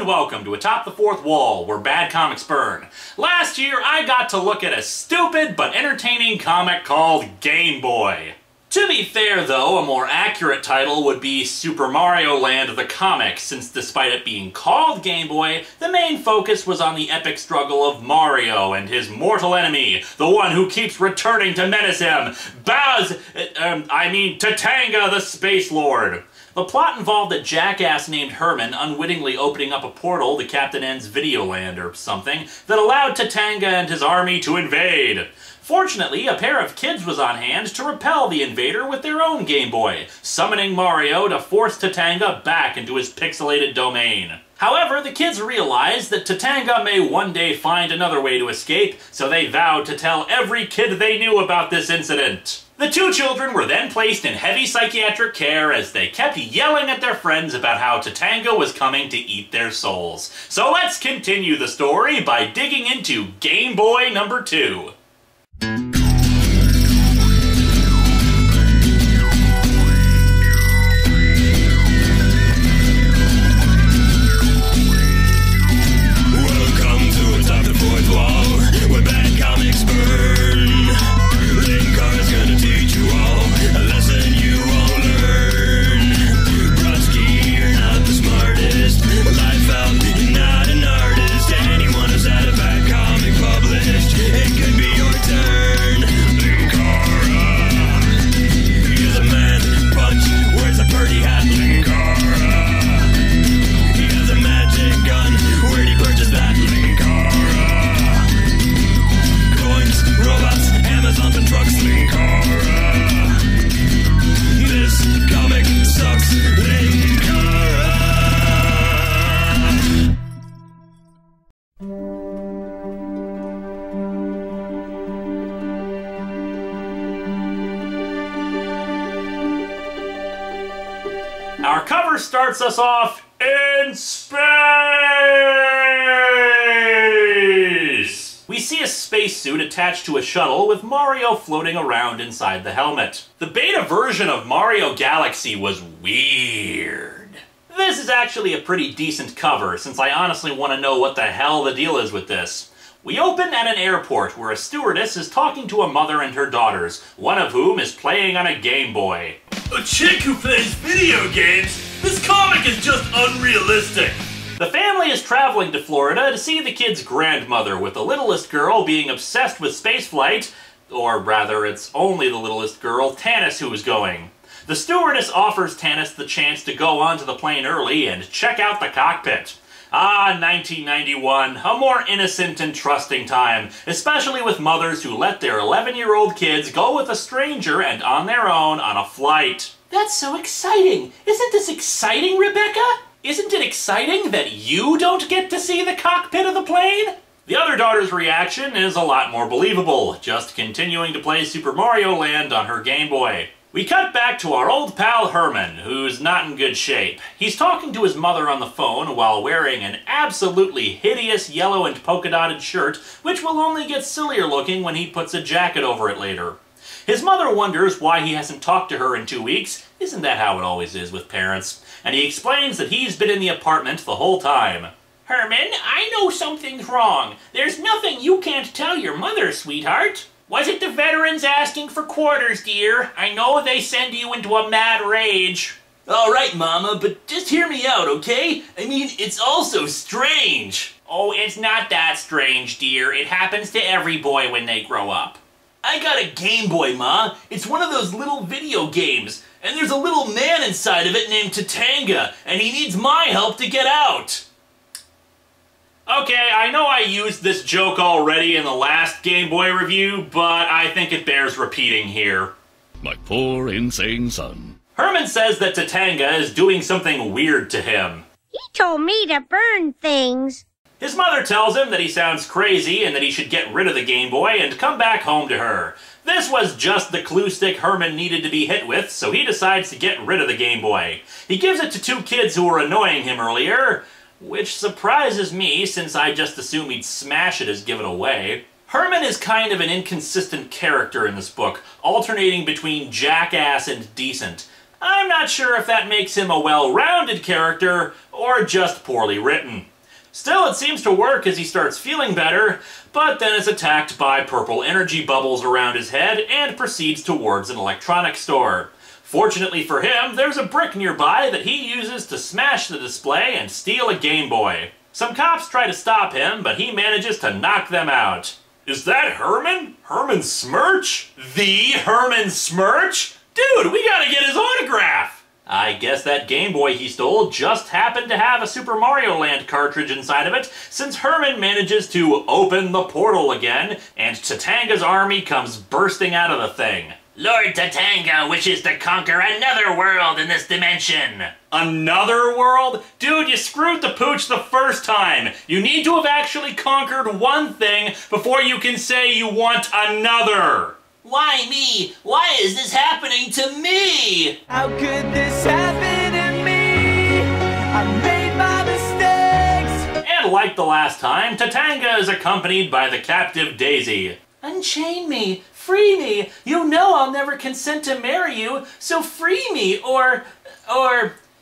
welcome to Atop the Fourth Wall, where bad comics burn. Last year, I got to look at a stupid but entertaining comic called Gameboy. To be fair, though, a more accurate title would be Super Mario Land the comic, since despite it being called Gameboy, the main focus was on the epic struggle of Mario and his mortal enemy, the one who keeps returning to menace him, Tatanga the Space Lord. The plot involved a jackass named Herman unwittingly opening up a portal to Captain N's Videoland or something that allowed Tatanga and his army to invade. Fortunately, a pair of kids was on hand to repel the invader with their own Game Boy, summoning Mario to force Tatanga back into his pixelated domain. However, the kids realized that Tatanga may one day find another way to escape, so they vowed to tell every kid they knew about this incident. The two children were then placed in heavy psychiatric care as they kept yelling at their friends about how Tatanga was coming to eat their souls. So let's continue the story by digging into Game Boy number 2. Welcome to Atop the Fourth Wall, where bad comics burn. Linkara's gonna teach you all a lesson you won't learn. Brodsky, you're not the smartest. Life out, you're not an artist. Anyone who's had a bad comic published, it could be your turn. Linkara, he's a man punch, wears a birdie hat. Linkara, he has a magic gun. Where'd he purchase that? Linkara, coins, robots, Amazons and trucks. Linkara, this comic sucks. Linkara. Our cover starts us off in space! We see a spacesuit attached to a shuttle with Mario floating around inside the helmet. The beta version of Mario Galaxy was weird. This is actually a pretty decent cover, since I honestly want to know what the hell the deal is with this. We open at an airport where a stewardess is talking to a mother and her daughters, one of whom is playing on a Game Boy. A chick who plays video games? This comic is just unrealistic. The family is traveling to Florida to see the kid's grandmother, with the littlest girl being obsessed with spaceflight, or rather, it's only the littlest girl, Tanis, who is going. The stewardess offers Tanis the chance to go onto the plane early and check out the cockpit. Ah, 1991, a more innocent and trusting time, especially with mothers who let their 11-year-old kids go with a stranger and on their own on a flight. That's so exciting! Isn't this exciting, Rebecca? Isn't it exciting that you don't get to see the cockpit of the plane? The other daughter's reaction is a lot more believable, just continuing to play Super Mario Land on her Game Boy. We cut back to our old pal Herman, who's not in good shape. He's talking to his mother on the phone while wearing an absolutely hideous yellow and polka-dotted shirt, which will only get sillier looking when he puts a jacket over it later. His mother wonders why he hasn't talked to her in 2 weeks. Isn't that how it always is with parents? And he explains that he's been in the apartment the whole time. Herman, I know something's wrong. There's nothing you can't tell your mother, sweetheart. Was it the veterans asking for quarters, dear? I know they send you into a mad rage. All right, Mama, but just hear me out, okay? I mean, it's all so strange. Oh, it's not that strange, dear. It happens to every boy when they grow up. I got a Game Boy, Ma. It's one of those little video games, and there's a little man inside of it named Tatanga, and he needs my help to get out. Okay, I know I used this joke already in the last Game Boy review, but I think it bears repeating here. My poor insane son. Herman says that Tatanga is doing something weird to him. He told me to burn things. His mother tells him that he sounds crazy and that he should get rid of the Game Boy and come back home to her. This was just the clue stick Herman needed to be hit with, so he decides to get rid of the Game Boy. He gives it to two kids who were annoying him earlier, which surprises me since I just assume he'd smash it as give it away. Herman is kind of an inconsistent character in this book, alternating between jackass and decent. I'm not sure if that makes him a well-rounded character or just poorly written. Still, it seems to work as he starts feeling better, but then is attacked by purple energy bubbles around his head and proceeds towards an electronics store. Fortunately for him, there's a brick nearby that he uses to smash the display and steal a Game Boy. Some cops try to stop him, but he manages to knock them out. Is that Herman? Herman Smirch? The Herman Smirch? Dude, we gotta get his autograph! I guess that Game Boy he stole just happened to have a Super Mario Land cartridge inside of it, since Herman manages to open the portal again, and Tatanga's army comes bursting out of the thing. Lord Tatanga wishes to conquer another world in this dimension. Another world? Dude, you screwed the pooch the first time. You need to have actually conquered one thing before you can say you want another. Why me? Why is this happening to me? How could this happen to me? I made my mistakes. And like the last time, Tatanga is accompanied by the captive Daisy. Unchain me. Free me. You know I'll never consent to marry you, so free me, or...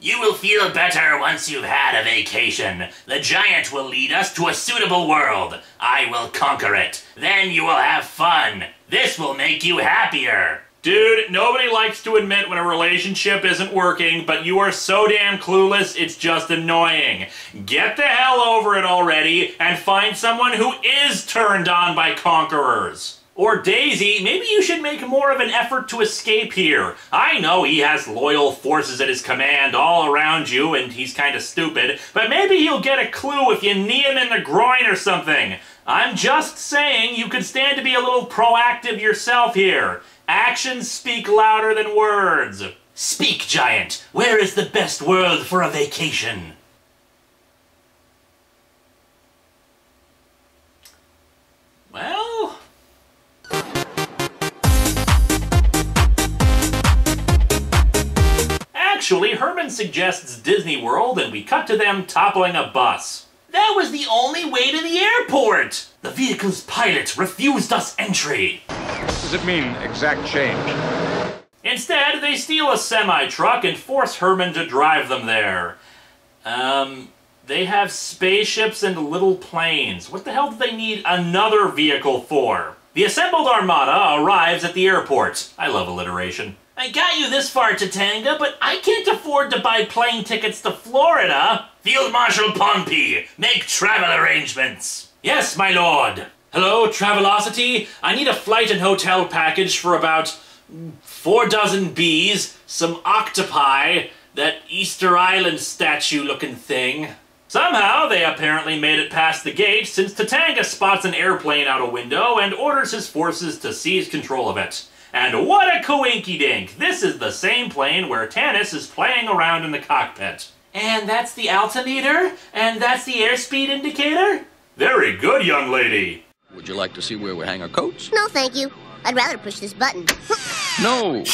You will feel better once you've had a vacation. The giant will lead us to a suitable world. I will conquer it. Then you will have fun. This will make you happier. Dude, nobody likes to admit when a relationship isn't working, but you are so damn clueless, it's just annoying. Get the hell over it already and find someone who is turned on by conquerors. Or Daisy, maybe you should make more of an effort to escape here. I know he has loyal forces at his command all around you and he's kind of stupid, but maybe he'll get a clue if you knee him in the groin or something. I'm just saying you could stand to be a little proactive yourself here. Actions speak louder than words. Speak, giant. Where is the best world for a vacation? Well... Actually, Herman suggests Disney World and we cut to them toppling a bus. That was the only way to the airport! The vehicle's pilot refused us entry. What does it mean, exact change? Instead, they steal a semi-truck and force Herman to drive them there. They have spaceships and little planes. What the hell do they need another vehicle for? The assembled armada arrives at the airport. I love alliteration. I got you this far, Tatanga, but I can't afford to buy plane tickets to Florida. Field Marshal Pompey, make travel arrangements. Yes, my lord. Hello, Travelocity. I need a flight and hotel package for about 4 dozen bees, some octopi, that Easter Island statue-looking thing. Somehow, they apparently made it past the gate since Tatanga spots an airplane out a window and orders his forces to seize control of it. And what a coinky-dink! This is the same plane where Tanis is playing around in the cockpit. And that's the altimeter? And that's the airspeed indicator? Very good, young lady. Would you like to see where we hang our coats? No, thank you. I'd rather push this button. No.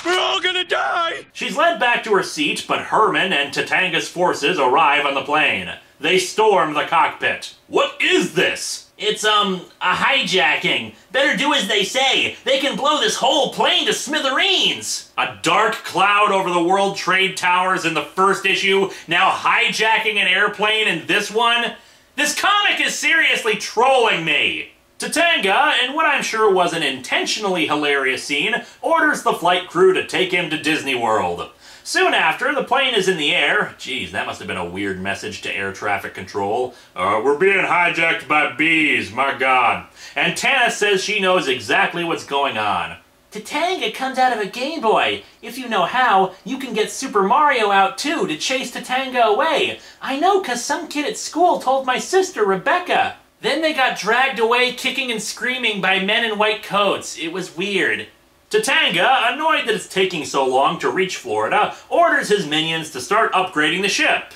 We're all gonna die! She's led back to her seat, but Herman and Tatanga's forces arrive on the plane. They storm the cockpit. What is this? It's, a hijacking. Better do as they say. They can blow this whole plane to smithereens. A dark cloud over the World Trade Towers in the first issue, now hijacking an airplane in this one? This comic is seriously trolling me. Tatanga, in what I'm sure was an intentionally hilarious scene, orders the flight crew to take him to Disney World. Soon after, the plane is in the air. Geez, that must have been a weird message to air traffic control. We're being hijacked by bees, my god. And Tanis says she knows exactly what's going on. Tatanga comes out of a Game Boy. If you know how, you can get Super Mario out too to chase Tatanga away. I know, 'cause some kid at school told my sister, Rebecca. Then they got dragged away kicking and screaming by men in white coats. It was weird. Tatanga, annoyed that it's taking so long to reach Florida, orders his minions to start upgrading the ship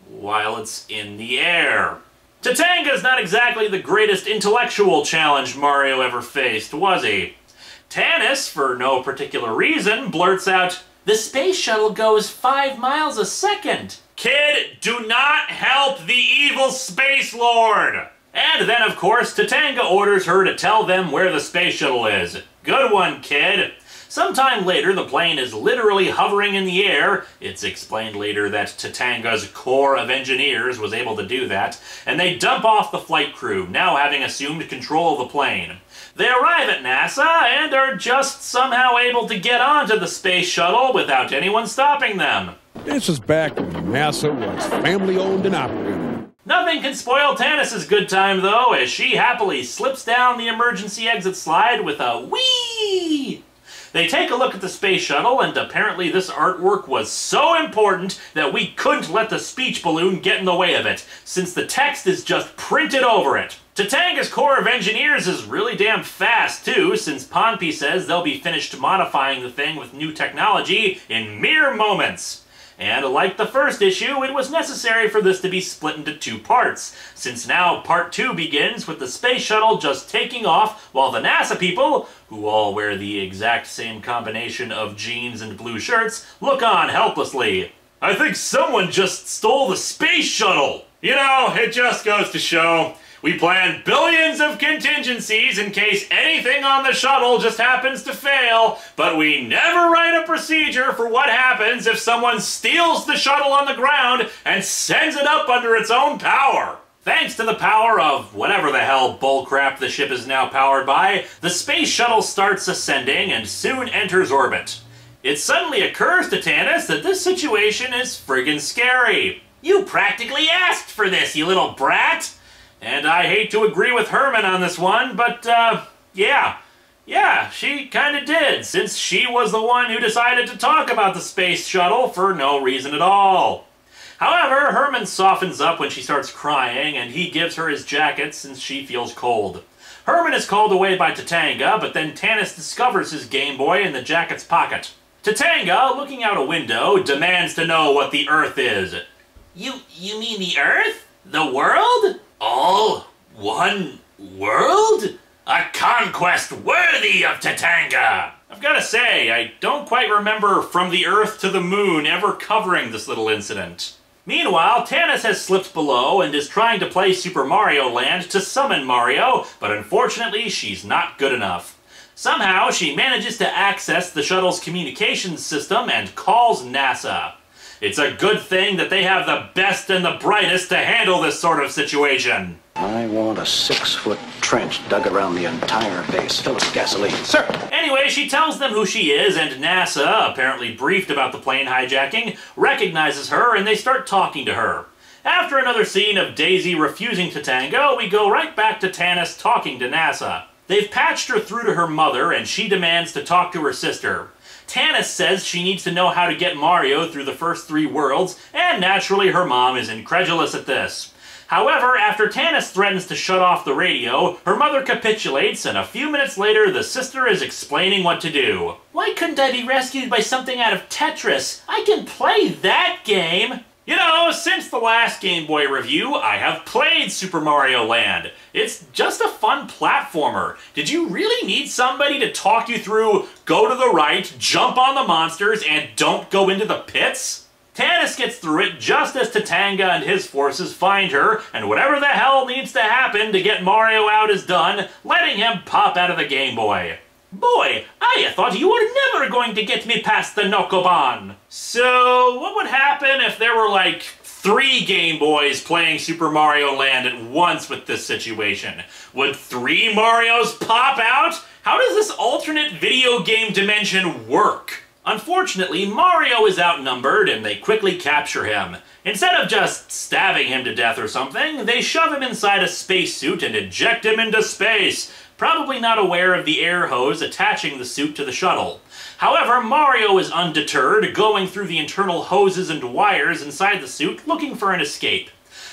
while it's in the air. Tatanga's not exactly the greatest intellectual challenge Mario ever faced, was he? Tanis, for no particular reason, blurts out, "The space shuttle goes 5 miles a second." Kid, do not help the evil Space Lord! And then, of course, Tatanga orders her to tell them where the space shuttle is. Good one, kid. Sometime later, the plane is literally hovering in the air. It's explained later that Tatanga's Corps of Engineers was able to do that, and they dump off the flight crew, now having assumed control of the plane. They arrive at NASA and are just somehow able to get onto the space shuttle without anyone stopping them. This is back when NASA was family-owned and operated. Nothing can spoil Tanis's good time, though, as she happily slips down the emergency exit slide with a whee! They take a look at the space shuttle, and apparently this artwork was so important that we couldn't let the speech balloon get in the way of it, since the text is just printed over it. Tatanga's Corps of Engineers is really damn fast, too, since Pohnpei says they'll be finished modifying the thing with new technology in mere moments. And like the first issue, it was necessary for this to be split into 2 parts, since now Part 2 begins with the space shuttle just taking off while the NASA people, who all wear the exact same combination of jeans and blue shirts, look on helplessly. I think someone just stole the space shuttle! You know, it just goes to show, we plan billions of contingencies in case anything on the shuttle just happens to fail, but we never write a procedure for what happens if someone steals the shuttle on the ground and sends it up under its own power. Thanks to the power of whatever the hell bullcrap the ship is now powered by, the space shuttle starts ascending and soon enters orbit. It suddenly occurs to Tanis that this situation is friggin' scary. You practically asked for this, you little brat! And I hate to agree with Herman on this one, but, yeah, she kinda did, since she was the one who decided to talk about the space shuttle for no reason at all. However, Herman softens up when she starts crying, and he gives her his jacket since she feels cold. Herman is called away by Tatanga, but then Tanis discovers his Gameboy in the jacket's pocket. Tatanga, looking out a window, demands to know what the Earth is. You mean the Earth? The world? All one world? A conquest worthy of Tatanga! I've gotta say, I don't quite remember From the Earth to the Moon ever covering this little incident. Meanwhile, Tanis has slipped below and is trying to play Super Mario Land to summon Mario, but unfortunately she's not good enough. Somehow, she manages to access the shuttle's communications system and calls NASA. It's a good thing that they have the best and the brightest to handle this sort of situation. I want a 6-foot trench dug around the entire base. Fill it with gasoline. Sir! Anyway, she tells them who she is, and NASA, apparently briefed about the plane hijacking, recognizes her and they start talking to her. After another scene of Daisy refusing Tatanga, we go right back to Tanis talking to NASA. They've patched her through to her mother, and she demands to talk to her sister. Tanis says she needs to know how to get Mario through the first 3 worlds, and naturally her mom is incredulous at this. However, after Tanis threatens to shut off the radio, her mother capitulates, and a few minutes later the sister is explaining what to do. Why couldn't I be rescued by something out of Tetris? I can play that game! You know, since the last Game Boy review, I have played Super Mario Land. It's just a fun platformer. Did you really need somebody to talk you through, go to the right, jump on the monsters, and don't go into the pits? Tanis gets through it just as Tatanga and his forces find her, and whatever the hell needs to happen to get Mario out is done, letting him pop out of the Game Boy. Boy, I thought you were never going to get me past the Nokoban. So, what would happen if there were like 3 Game Boys playing Super Mario Land at once with this situation? Would 3 Marios pop out? How does this alternate video game dimension work? Unfortunately, Mario is outnumbered and they quickly capture him. Instead of just stabbing him to death or something, they shove him inside a spacesuit and eject him into space, probably not aware of the air hose attaching the suit to the shuttle. However, Mario is undeterred, going through the internal hoses and wires inside the suit looking for an escape.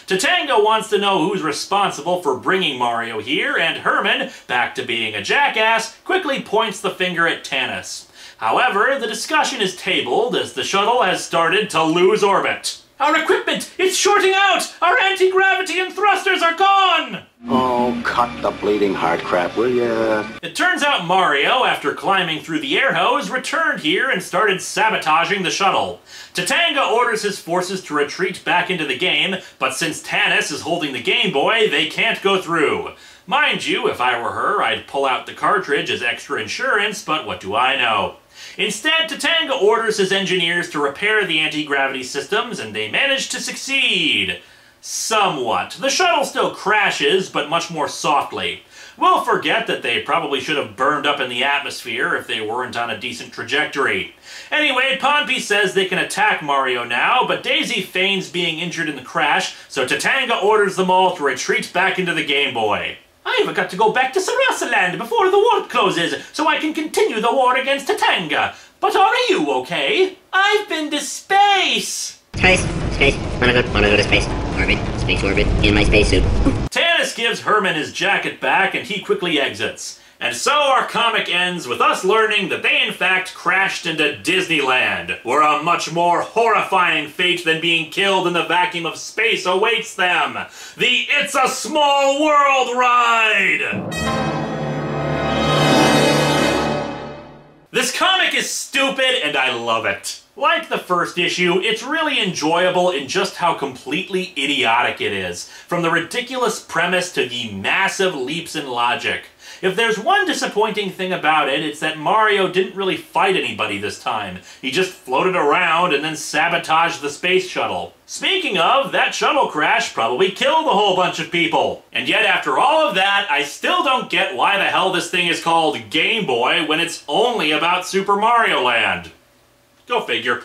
Tatanga wants to know who's responsible for bringing Mario here, and Herman, back to being a jackass, quickly points the finger at Tanis. However, the discussion is tabled as the shuttle has started to lose orbit. Our equipment! It's shorting out! Our anti-gravity and thrusters are gone! Oh, cut the bleeding heart crap, will ya? It turns out Mario, after climbing through the air hose, returned here and started sabotaging the shuttle. Tatanga orders his forces to retreat back into the game, but since Tanis is holding the Game Boy, they can't go through. Mind you, if I were her, I'd pull out the cartridge as extra insurance, but what do I know? Instead, Tatanga orders his engineers to repair the anti-gravity systems, and they manage to succeed. Somewhat. The shuttle still crashes, but much more softly. We'll forget that they probably should have burned up in the atmosphere if they weren't on a decent trajectory. Anyway, Pompey says they can attack Mario now, but Daisy feigns being injured in the crash, so Tatanga orders them all to retreat back into the Game Boy. I've got to go back to Sarasaland before the warp closes, so I can continue the war against Tatanga. But are you okay? I've been to space! Space. Wanna go to space. Orbit, in my spacesuit. Tanis gives Herman his jacket back and he quickly exits. And so our comic ends with us learning that they in fact crashed into Disneyland, where a much more horrifying fate than being killed in the vacuum of space awaits them. The It's a Small World ride! This comic is stupid and I love it. Like the first issue, it's really enjoyable in just how completely idiotic it is, from the ridiculous premise to the massive leaps in logic. If there's one disappointing thing about it, it's that Mario didn't really fight anybody this time. He just floated around and then sabotaged the space shuttle. Speaking of, that shuttle crash probably killed a whole bunch of people. And yet after all of that, I still don't get why the hell this thing is called Game Boy when it's only about Super Mario Land. Go figure.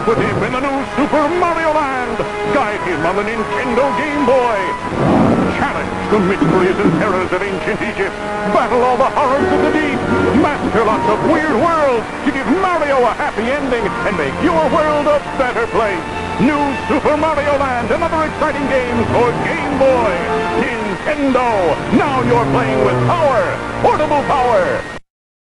with him in the new Super Mario Land. Guide him on the Nintendo Game Boy. Challenge the mysteries and terrors of ancient Egypt. Battle all the horrors of the deep. Master lots of weird worlds to give Mario a happy ending and make your world a better place. New Super Mario Land and other exciting games for Game Boy. Nintendo. Now you're playing with power. Portable power.